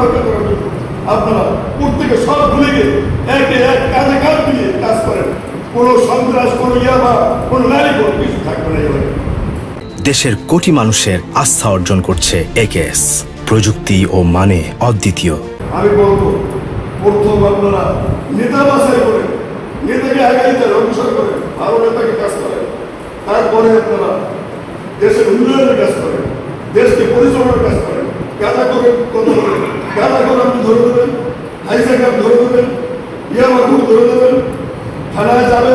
রক্ষা করার জন্য আপনারা প্রত্যেকে সব ভুলে গিয়ে একে এক কাজে কাজ দিয়ে কাজ করেন। কোনো সন্ত্রাস, কোনো ইয়াবা, কোনো নারী, কোনো কিছু থাকবে না। এবার দেশের কোটি মানুষের আস্থা অর্জন করছে একেএস, প্রযুক্তি ও মানে অদ্বিতীয়। আমি বলবো, প্রথম আপনারা নেতা বাছাই করেন, নেতাকে আগাইতে অনুসরণ করেন, ভালো নেতাকে কাজ করেন। তারপরে আপনারা দেশের উন্নয়নের কাজ করেন, দেশকে পরিচালনার কাজ করেন। গাঁজা করে কথা বলেন, গাঁজা করে আপনি ধরে দেবেন, হাইজাকার ধরে দেবেন, ইয়ামাকুর ধরে দেবেন, থানায় যাবে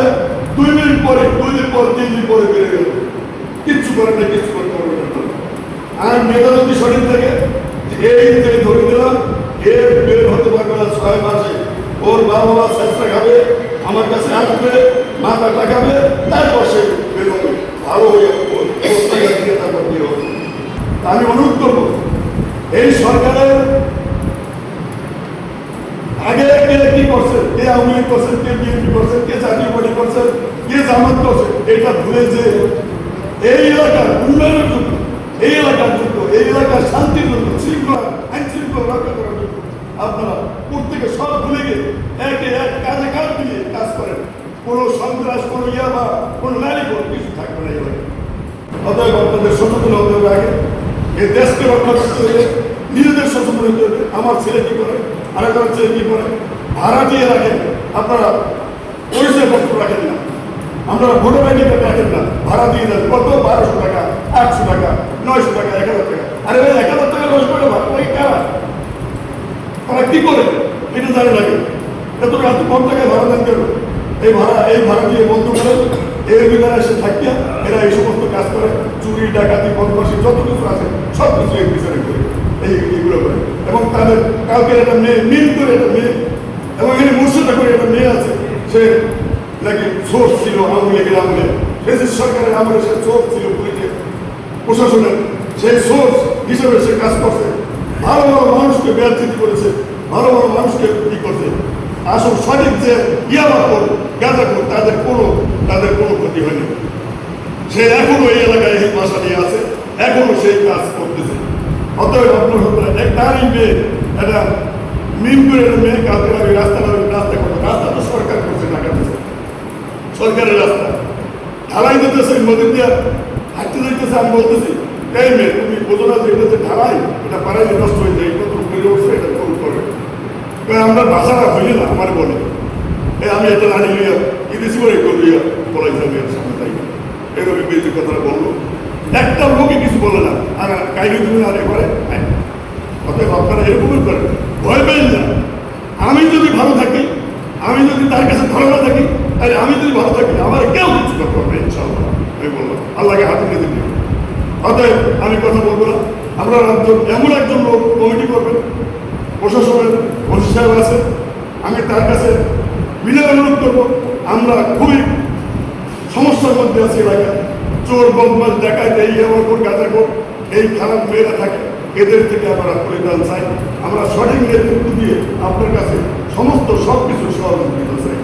2 মিনিট পরে, 2 দিন পর, 3 দিন পরে বেড়ে গেল, কিচ্ছু করেন না, কিচ্ছু করতে পারবেন না। আর নেতা যদি সঠিক থাকে, এই যে ধরে দিলাম, এর বের হতে পারবে না 6 মাসে, ওর বাবা মা চেষ্টা খাবে, আমার কাছে আসবে, মাথা টাকাবে, তারপর সে বের হবে, ভালো হয়ে তারপর বের হবে। আমি অনুরোধ করবো, এই সরকারের আগে কে কি করছে, কে আওয়ামী লীগ করছেন, কে বিএনপি করছেন, কে জাতীয় পার্টি করছেন, কে জামাত করছে, এটা ভুলে যে এই এলাকার উন্নয়নের জন্য, এই এলাকার জন্য, এই এলাকার শান্তির জন্য, শৃঙ্খলা আইন শৃঙ্খলা রক্ষা করার জন্য আপনারা প্রত্যেকে সব ভুলে গিয়ে একে এক কাজে কাজ দিয়ে কাজ করেন। কোনো সন্ত্রাস, কোনো ইয়াবা, কোনো নারী, কোনো কিছু থাকবে না। এলাকায় অতএব আপনাদের সচেতন হতে হবে। আগে এই দেশকে রক্ষা করতে হলে নিজেদের সচেতন হতে হবে। আমার ছেলে কি করে, আরেকবার ছেলে কি করে, ভাড়া দিয়ে রাখেন, আপনারা পরিচয়পত্র রাখেন না, আপনারা ভোটার আইডি কার্ড রাখেন না, ভাড়া দিয়ে দেন। কত? 1200 টাকা, 800 টাকা, 900 টাকা, 1000 টাকা। আরে ভাই, 1000 টাকা 900 টাকা ভাড়া লাগে কারা? তারা কি করে এটা জানে লাগে। এত এত কম টাকায় ভাড়া দেন কেন? এই ভাড়া দিয়ে বন্ধ করে এর ভিতরে এসে থাকিয়া এরা এই সমস্ত কাজ করে, চুরি, ডাকাতি, বদমাশি যত কিছু আছে সব কিছু এর পিছনে করে, এইগুলো করে। এবং তাদের কালকে একটা মেয়ে, মিল করে একটা মেয়ে, এবং এখানে মুর্শিদা করে একটা মেয়ে আছে, সে নাকি সোর্স ছিল আওয়ামী লীগের আমলে, ফেসিস সরকারের আমলে সে সোর্স ছিল পুলিশের, প্রশাসনের, সেই সোর্স হিসেবে সে কাজ করছে। ভালো ভালো মানুষকে ব্যর্থিত করেছে, ভালো ভালো মানুষকে কি করছে। আসল সঠিক যে ইয়াবা কর, গাঁজা কর, তাদের কোনো ক্ষতি হয়নি। সে এখনো এই এলাকায় এই ভাষা নিয়ে আছে, এখনো সেই কাজ করতেছে। অতএব আপনার নারী মেয়ে, একটা মিম করে একটা মেয়ে কালকে আমি রাস্তা করবো, রাস্তা তো সরকার করছে, টাকা দিচ্ছে, সরকারের রাস্তা ঢালাই দিতেছে, নদী দিয়ে হাঁটতে যাইতেছে। আমি বলতেছি, এই মেয়ে তুমি বোঝো না যে এটা যে ঢালাই, এটা পাড়াইলে নষ্ট হয়ে যায়, এটা তো উঠছে, এটা করুন করবে। আমরা ভাষাটা হইলে না আমার বলে, আমি একটা নারী লইয়া ইংরেজি করে লইয়া বলাইছি, আমি এর সামনে তাই এভাবে বেশি কথাটা বললো, একটা লোকে কিছু বলে না, আর কাইলে তুমি আর এবারে। অতএব আপনারা এরকমই করেন, ভয় পেন না। আমি যদি ভালো থাকি, আমি যদি তার কাছে ভালো না থাকি, তাহলে আমি যদি ভালো থাকি, আমার কেউ কিছু করতে পারবে ইনশাআল্লাহ। আমি বললাম আল্লাহকে হাতে নিয়ে দিবি। অতএব আমি কথা বলবো না, আপনারা এমন একজন লোক কমিটি করবেন, প্রশাসনের ওসি সাহেব আছে, আমি তার কাছে বিনয় অনুরোধ করবো। আমরা খুবই সমস্যার মধ্যে আছি এলাকায়, চোর, বদমাশ, ডাকাত, এই আমার গাঁজা কর, এই খারাপ মেয়েরা থাকে, এদের থেকে আমরা পরিত্রাণ চাই। আমরা সঠিক নেতৃত্ব দিয়ে আপনার কাছে সমস্ত সব কিছু সহযোগিতা চাই।